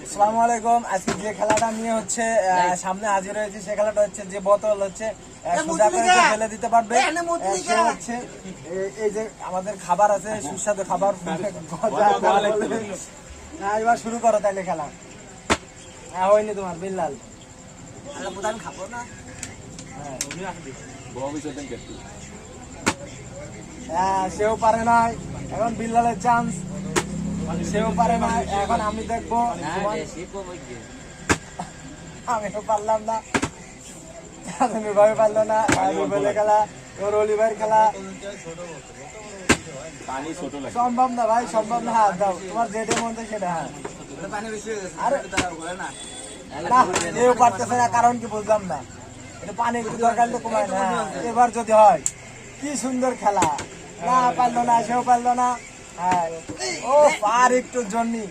আসসালামু আলাইকুম। আজকে যে খেলাটা নিয়ে হচ্ছে সামনে হাজির হয়েছে সে খেলাটা হচ্ছে যে বোতল হচ্ছে সোজা করে ফেলে দিতে পারবে সে হচ্ছে এই যে আমাদের খাবার আছে সুস্বাদু খাবার এবার শুরু করো তাইলে খেলা। হ্যাঁ হয়নি তোমার বিল্লাল খাবো না। হ্যাঁ সেও পারে না, এখন বিল্লালের চান্স, সেও পারে না, এখন আমি দেখবো। আমিও পারলাম না, তুমি ভাবে পারলো না। রুবেলের খেলা, তোর অলিভার খেলা সম্ভব না ভাই, সম্ভব না। হাত দাও, তোমার যেটা মন চায় সেটা। হ্যাঁ এও পারতেছে না, কারণ কি বুঝলাম না। এটা পানি একটু দরকার তো কমায় না। এবার যদি হয় কি সুন্দর খেলা, না পারলো না, সেও পারলো না। হ্যাঁ ও আর একটু জন্যই